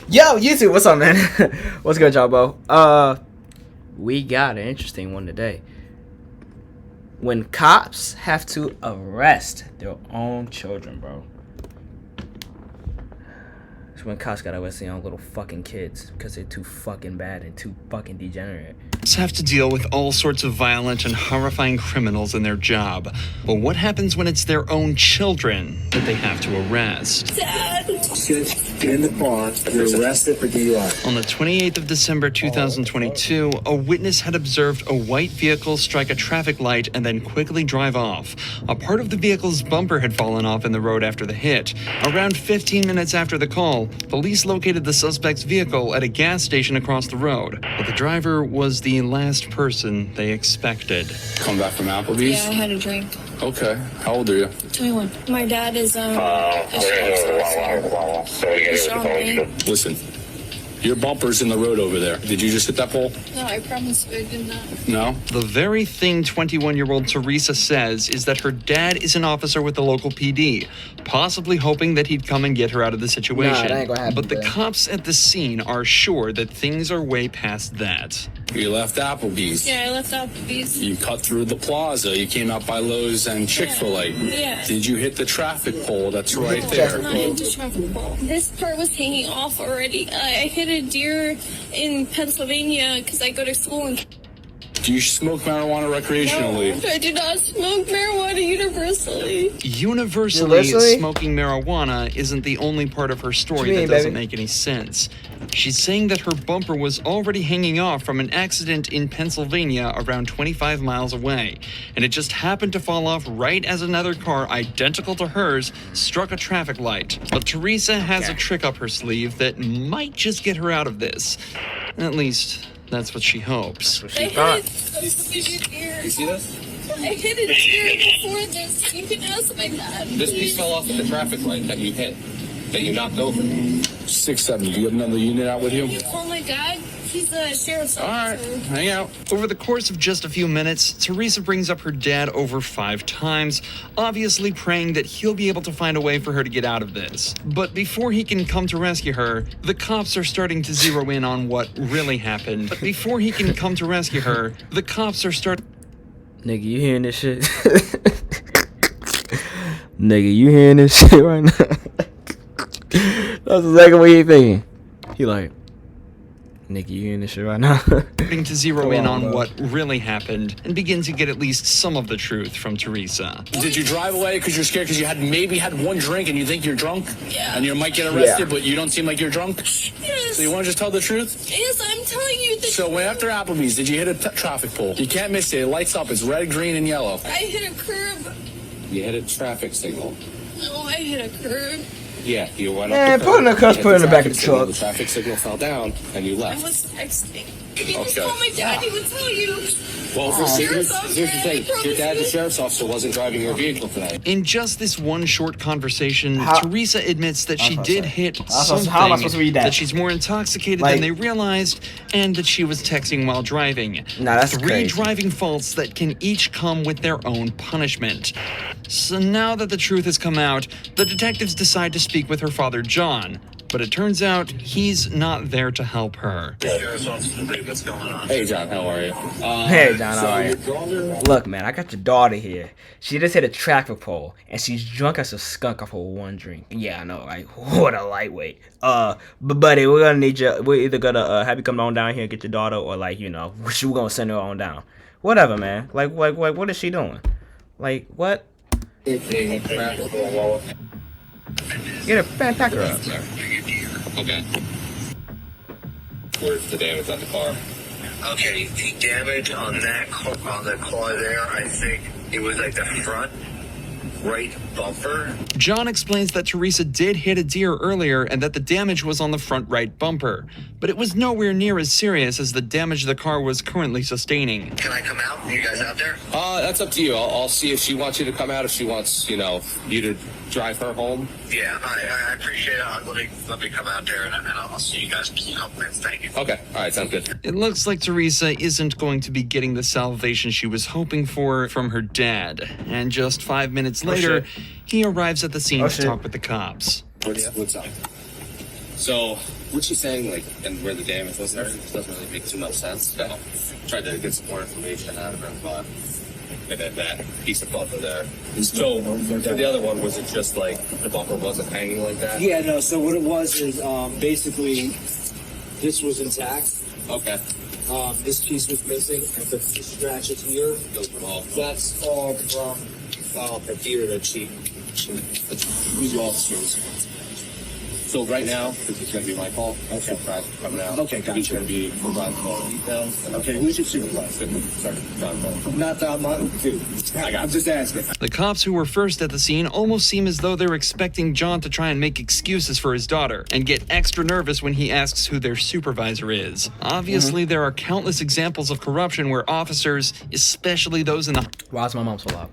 Yo, YouTube, what's up, man? What's good, Jawbo? We got an interesting one today. When cops have to arrest their own children, bro. It's when cops gotta arrest their own little fucking kids because they're too fucking bad and too fucking degenerate. Have to deal with all sorts of violent and horrifying criminals in their job. But what happens when it's their own children that they have to arrest? Dad! Get in the car. You're arrested for DUI. On the 28th of December 2022, a witness had observed a white vehicle strike a traffic light and then quickly drive off. A part of the vehicle's bumper had fallen off in the road after the hit. Around 15 minutes after the call, police located the suspect's vehicle at a gas station across the road. But the driver was the last person they expected. Come back from Applebee's? Yeah, I had a drink. Okay. How old are you? 21. My dad is, Listen, your bumper's in the road over there. Did you just hit that pole? No, I promise I did not. No? The very thing 21-year-old Teresa says is that her dad is an officer with the local PD, possibly hoping that he'd come and get her out of the situation. Nah, that ain't gonna happen, but the bro. cops at the scene are sure that things are way past that. You left Applebee's. Yeah, I left Applebee's. You cut through the plaza. You came out by Lowe's and Chick-fil-A. Yeah. Did you hit the traffic pole that's right No, there? not into traffic pole. This part was hanging off already. I hit a deer in Pennsylvania because I go to school in... Do you smoke marijuana recreationally? No, I do not smoke marijuana universally. Universally, Universally? smoking marijuana isn't the only part of her story What you that mean, doesn't baby? make any sense. She's saying that her bumper was already hanging off from an accident in Pennsylvania around 25 miles away, and it just happened to fall off right as another car identical to hers struck a traffic light. But Teresa has a trick up her sleeve that might just get her out of this. At least, that's what she hopes. I hit a deer. You see this? I hit a deer before this. You can ask my dad. This piece fell off at the traffic light that you hit, that you knocked over. 6-7. Do you have another unit out with you? You call my dad? He's a sheriff's All right. officer. Hang out. Over the course of just a few minutes, Teresa brings up her dad over 5 times, obviously praying that he'll be able to find a way for her to get out of this. But before he can come to rescue her, the cops are starting to zero in on what really happened. Nigga, you hearing this shit? Nigga, you hearing this shit right now? That's exactly what he thinking. He like, nigga, you hearing this shit right now? Starting to zero in on bro. what really happened and begin to get at least some of the truth from Teresa. Did you drive away because you're scared because you maybe had one drink and you think you're drunk? Yeah. And you might get arrested, Yeah. but you don't seem like you're drunk? Yes. So you want to just tell the truth? Yes, I'm telling you the So when after Applebee's, did you hit a traffic pole? You can't miss it. It lights up. It's red, green, and yellow. I hit a curb. You hit a traffic signal. No, I hit a curb. Yeah, you went Man, up the put it in the curb, cuss, hit put it in the back traffic of the signal, truck. The traffic signal fell down, and you I left. was texting. If you Okay. just call my dad, he would tell you. Well, Sheriff's officer, here's the thing. I promise Your dad, the you. sheriff's officer, wasn't driving your vehicle today. In just this one short conversation, How- Teresa admits that she How am I did supposed- hit how am I something, supposed to read that? that she's more intoxicated Like- than they realized, and that she was texting while driving. Nah, that's 3 crazy. driving faults that can each come with their own punishment. So now that the truth has come out, the detectives decide to speak with her father, John. But it turns out he's not there to help her. Hey, John, how are you? Hey, John, how are you? Look, man, I got your daughter here. She just hit a traffic pole, and she's drunk as a skunk off of one drink. Yeah, I know, like, what a lightweight. But buddy, we're gonna need you. We're either gonna have you come on down here and get your daughter, or like, you know, we're gonna send her on down. Whatever, man. Like, what is she doing? Like, what? Get her, man, pack her up. Okay. Where's the damage on the car? Okay, the damage on that on the car there, I think it was like the front right bumper. John explains that Teresa did hit a deer earlier and that the damage was on the front right bumper, but it was nowhere near as serious as the damage the car was currently sustaining. Can I come out? Are you guys out there? That's up to you. I'll see if she wants you to come out, if she wants, you to drive her home. Yeah, I appreciate it. Let me come out there and I'll see you guys in a couple minutes. Thank you. Okay. All right. Sounds good. It looks like Teresa isn't going to be getting the salvation she was hoping for from her dad, and just 5 minutes later, shit. he arrives at the scene Oh, to shit. talk with the cops. What's up? So, what she's saying, like, and where the damage was and everything, doesn't really make too much sense. So, tried to get some more information out of her, but and then that piece of bumper there. So, for the other one, was it just like the bumper wasn't hanging like that? Yeah, no, so what it was is basically this was intact. Okay. This piece was missing, and the scratches here, Those were all. that's all from the gear that she Who's the officers? So right now, this is going to be my call. Okay. From now. Okay, gotcha. He's going to be providing all the details. Okay, who's your supervisor? Sorry, John Paul. Not that much, dude. I'm just asking. The cops who were first at the scene almost seem as though they're expecting John to try and make excuses for his daughter and get extra nervous when he asks who their supervisor is. Obviously, there are countless examples of corruption where officers, especially those in the Why is my mom so loud?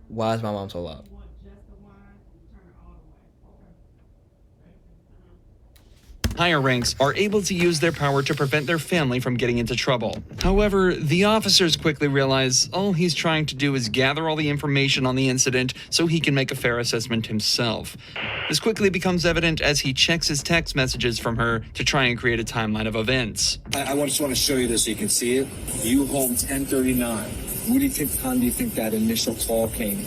Why is my mom so loud? higher ranks are able to use their power to prevent their family from getting into trouble. However, the officers quickly realize all he's trying to do is gather all the information on the incident so he can make a fair assessment himself. This quickly becomes evident as he checks his text messages from her to try and create a timeline of events. I just want to show you this so you can see it. You hold 1039. What do you think time do you think that initial call came?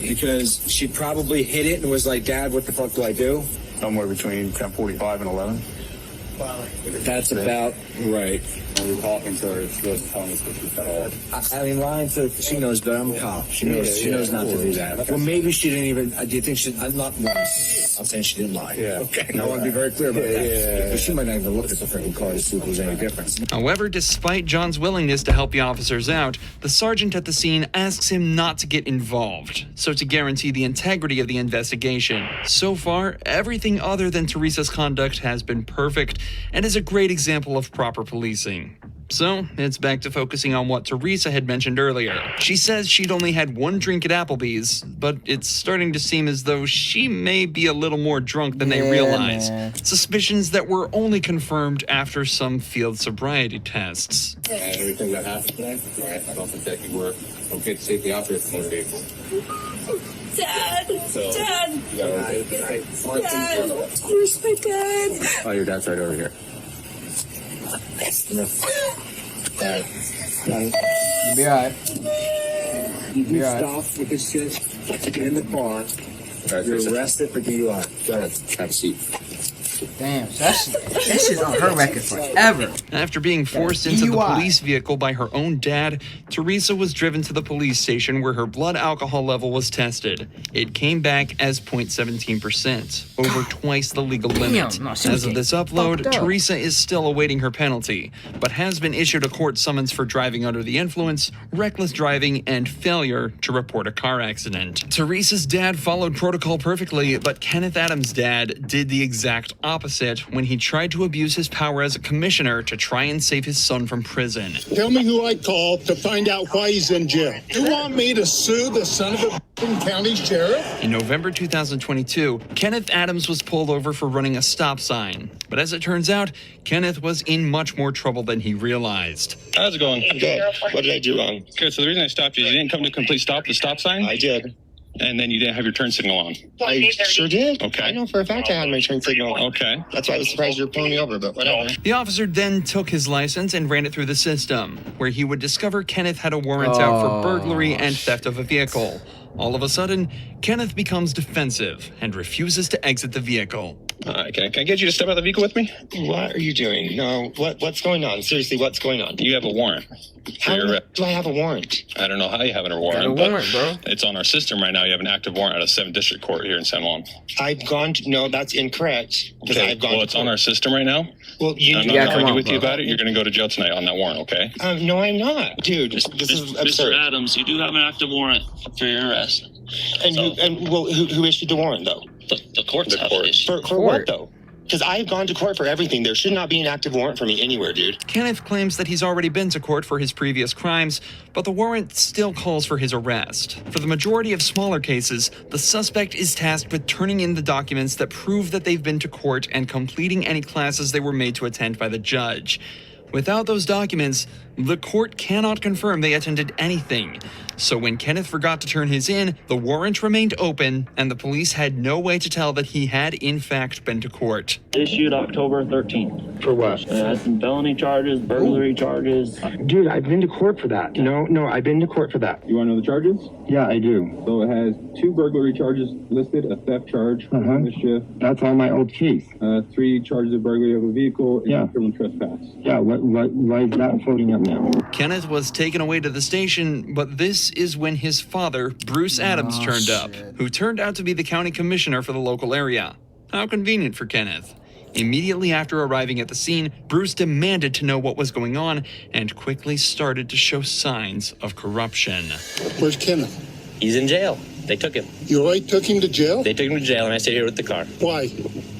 Because she probably hit it and was like, Dad, what the fuck do I do? Somewhere between 10:45 and 11. That's about right. When we were talking to her, she wasn't telling us what she said all. I mean, lying to, she knows better. I'm a cop. She knows not to do that. Well, maybe she didn't even, do you think she, I'm not, I'm saying she didn't lie. Yeah. Okay. I want to be very clear about that. But she might not even look at the freaking car to see if there's any difference. However, despite John's willingness to help the officers out, the sergeant at the scene asks him not to get involved, so to guarantee the integrity of the investigation. So far, everything other than Teresa's conduct has been perfect and is a great example of proper policing. So, it's back to focusing on what Teresa had mentioned earlier. She says she'd only had one drink at Applebee's, but it's starting to seem as though she may be a little more drunk than they realize. Man. Suspicions that were only confirmed after some field sobriety tests. And everything that happened today, right? I don't think that you were okay to take the operator from the vehicle. Dad! So, Dad! You got okay? Dad! Where's my dad? Oh, your dad's right over here. You'll be alright. You Yeah. stop with this shit in the car. You're arrested for DUI. Go ahead. Have a seat. Damn, so that shit's on her record forever. After being forced into the DUI. police vehicle by her own dad, Teresa was driven to the police station where her blood alcohol level was tested. It came back as 0.17%, over twice the legal limit. no, she As was of this getting upload, fucked up. Teresa is still awaiting her penalty, but has been issued a court summons for driving under the influence, reckless driving, and failure to report a car accident. Teresa's dad followed protocol perfectly, but Kenneth Adams' dad did the exact opposite when he tried to abuse his power as a commissioner to try and save his son from prison. Tell me who I called to find out why he's in jail. You want me to sue the son of a county sheriff? In November 2022, Kenneth Adams was pulled over for running a stop sign. But as it turns out, Kenneth was in much more trouble than he realized. How's it going? Good. What did I do wrong? Good. So the reason I stopped you is you didn't come to complete the stop sign, I did. and then you didn't have your turn signal on. I sure did. Okay. I know for a fact I had my turn signal on. Okay. That's why I was surprised you were pulling me over, but whatever. The officer then took his license and ran it through the system, where he would discover Kenneth had a warrant out for burglary and theft of a vehicle. All of a sudden, Kenneth becomes defensive and refuses to exit the vehicle. Can I get you to step out of the vehicle with me? What are you doing? No. What's going on? Seriously, what's going on? You have a warrant. How You're- do I have a warrant? I don't know how you have a Got warrant, a but warrant, bro. it's on our system right now. You have an active warrant out of 7th District Court here in San Juan. I've gone to, no, that's incorrect. Because Okay. I've gone Well, to it's on court. our system right now. Well, you I'm not Yeah, going to come argue on, with you bro. about it. You're going to go to jail tonight on that warrant, okay? no, I'm not. Dude, this is absurd. Mr. Adams, you do have an active warrant for your arrest. And who issued the warrant, though? The courts The have court. issued. For what, though? Because I've gone to court for everything. There should not be an active warrant for me anywhere, dude. Kenneth claims that he's already been to court for his previous crimes, but the warrant still calls for his arrest. For the majority of smaller cases, the suspect is tasked with turning in the documents that prove that they've been to court and completing any classes they were made to attend by the judge. Without those documents, The court cannot confirm they attended anything. So when Kenneth forgot to turn his in, the warrant remained open, and the police had no way to tell that he had in fact been to court. Issued October 13th. For what? Had some felony charges, burglary charges. Dude, I've been to court for that. No, I've been to court for that. You want to know the charges? Yeah, I do. So it has 2 burglary charges listed, a theft charge, mischief. That's on my old case. 3 charges of burglary of a vehicle, and criminal trespass. Yeah, why is that floating up now? Kenneth was taken away to the station, but this is when his father, Bruce Adams, turned up, who turned out to be the county commissioner for the local area. How convenient for Kenneth. Immediately after arriving at the scene, Bruce demanded to know what was going on and quickly started to show signs of corruption. Where's Kenneth? He's in jail. They took him. You already took him to jail? They took him to jail, and I stayed here with the car. Why?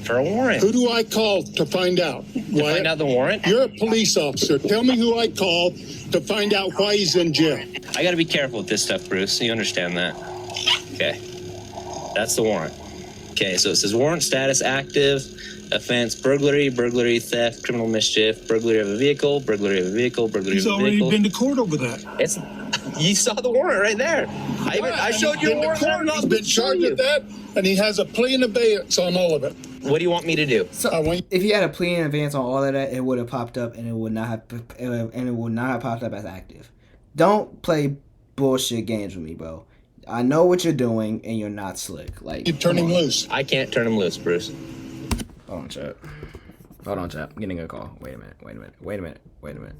For a warrant. Who do I call to find out? To find out the warrant? You're a police officer. Tell me who I called to find out why he's in jail. I got to be careful with this stuff, Bruce. You understand that? Okay. That's the warrant. Okay, so it says warrant status active, offense burglary, burglary, theft, criminal mischief, burglary of a vehicle, burglary of a vehicle, burglary He's of a vehicle. already been to court over that. It's, you saw the warrant right there. I showed you the warrant. He's been charged with that, and he has a plea in abeyance on all of it. What do you want me to do? So if he had a plea in advance on all of that, it would have popped up, and it would not have popped up as active. Don't play bullshit games with me, bro. I know what you're doing, and you're not slick. Like, You turn him loose. I can't turn him loose, Bruce. Hold on, chat. I'm getting a call. Wait a minute.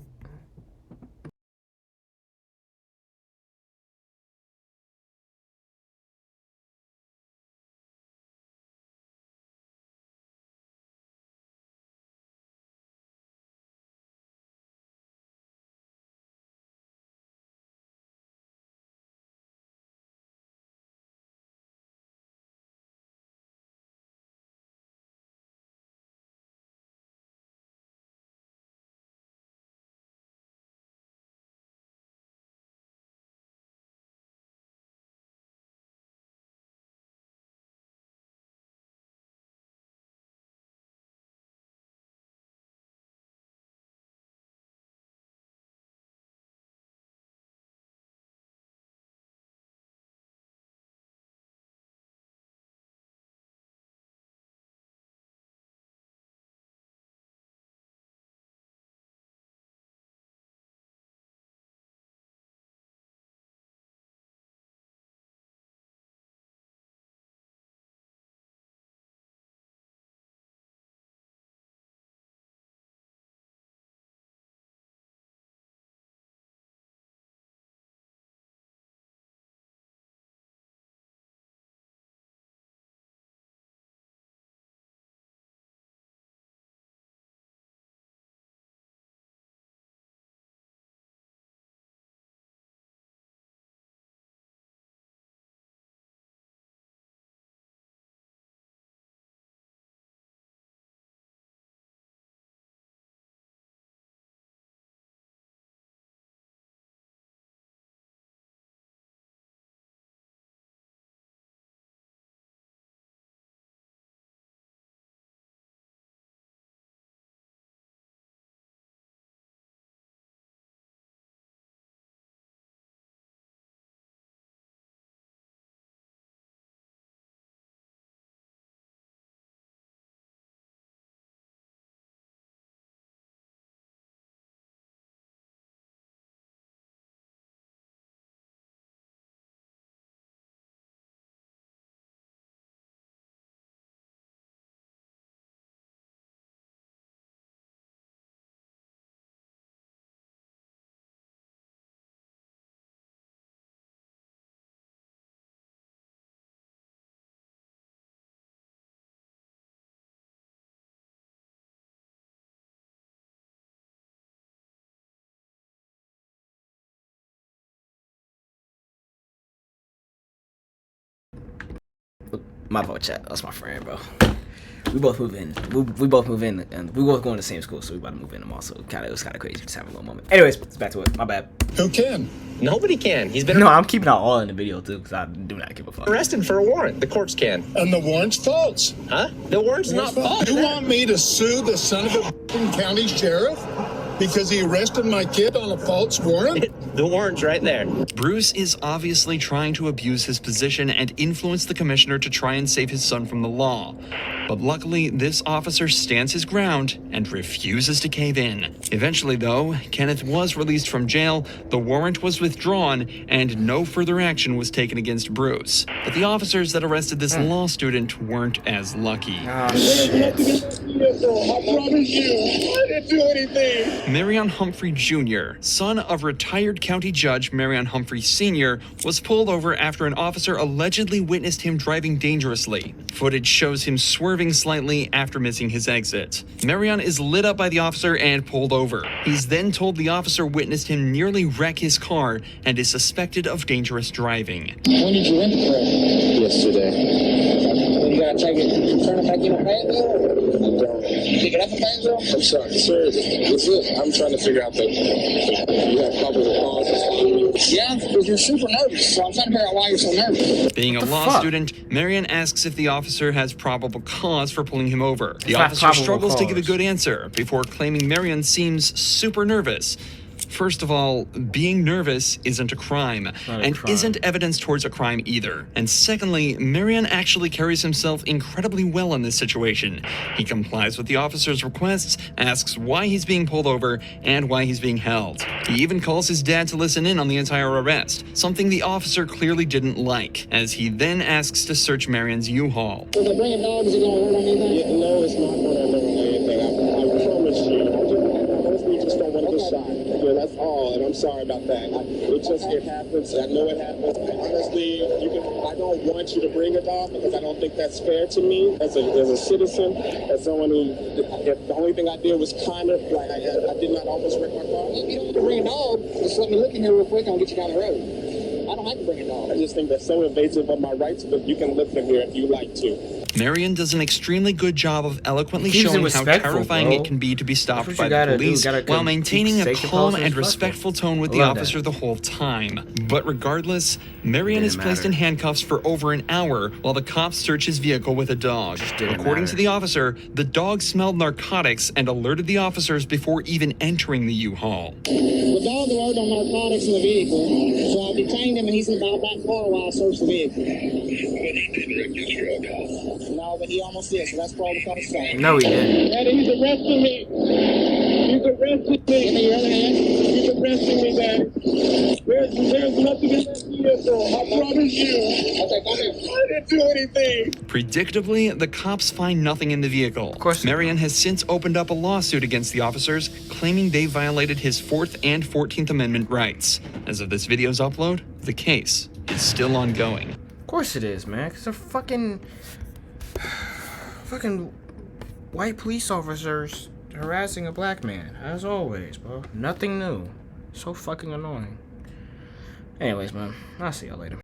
My fault, chat. That's my friend, bro. We both move in. We both move in, and we both going to the same school, so we about to move in them also. It was kind of crazy just having a little moment. Anyways, back to it. My bad. Who can? Nobody can. He's been No, I'm keeping out all in the video too, because I do not give a fuck. arrested for a warrant. The courts can. And the warrant's false. Huh? The warrant's not false. You want me to sue the son of a county sheriff? because he arrested my kid on a false warrant? The warrant's right there. Bruce is obviously trying to abuse his position and influence the commissioner to try and save his son from the law. But luckily, this officer stands his ground and refuses to cave in. Eventually, though, Kenneth was released from jail, the warrant was withdrawn, and no further action was taken against Bruce. But the officers that arrested this law student weren't as lucky. Oh, shit. I promise you, I didn't do anything. Marion Humphrey Jr., son of retired county judge Marion Humphrey Sr., was pulled over after an officer allegedly witnessed him driving dangerously. Footage shows him swerving slightly after missing his exit. Marion is lit up by the officer and pulled over. He's then told the officer witnessed him nearly wreck his car and is suspected of dangerous driving. When did you rent the car? Yesterday. When you gotta take it, turn it back in a Fayetteville? Pick it up in Fayetteville? I'm sorry, sir. What's it? I'm trying to figure out that you have probable cause. Yeah, because you're super nervous, so I'm trying to figure out why you're so nervous. Being a law student, Marion asks if the officer has probable cause for pulling him over. The officer struggles to give a good answer before claiming Marion seems super nervous. First of all, being nervous isn't a crime, and isn't evidence towards a crime either. And secondly, Marion actually carries himself incredibly well in this situation. He complies with the officer's requests, asks why he's being pulled over, and why he's being held. He even calls his dad to listen in on the entire arrest, something the officer clearly didn't like, as he then asks to search Marion's U-Haul. If I bring a dog, is it gonna hurt anything? Yeah, no, it's not going to hurt anything. I promise you. We just don't want to get shot. Yeah, that's all, and I'm sorry about that. It happens. I know it happens. Honestly, I don't want you to bring a dog because I don't think that's fair to me as a citizen, as someone who, if the only thing I did was kind of like I did not almost wreck my car. If you don't want to bring a dog, just let me look in here real quick and I'll get you down the road. I don't like to bring a dog. I just think that's so invasive of my rights, but you can look in here if you like to. Marion does an extremely good job of eloquently showing how terrifying it can be to be stopped by the police while maintaining a calm and respectful tone with the officer the whole time. But regardless, Marion is placed in handcuffs for over an hour while the cops search his vehicle with a dog. According to the officer, the dog smelled narcotics and alerted the officers before even entering the U-Haul. The dog alerted on narcotics in the vehicle, so I detained him and he's in the back car while I searched the vehicle. No, but he almost did, so that's probably the stop. No, he didn't. Daddy, he's arresting me. He's arresting me. Give me your other hand. He's arresting me, Daddy. There's nothing in that vehicle. I promise you. Okay, come here. I didn't do anything. Predictably, the cops find nothing in the vehicle. Of course, Marion has since opened up a lawsuit against the officers, claiming they violated his 4th and 14th Amendment rights. As of this video's upload, the case is still ongoing. Of course it is, man. Because they're fucking white police officers harassing a black man, as always, bro. Nothing new. So fucking annoying. Anyways, man, I'll see y'all later.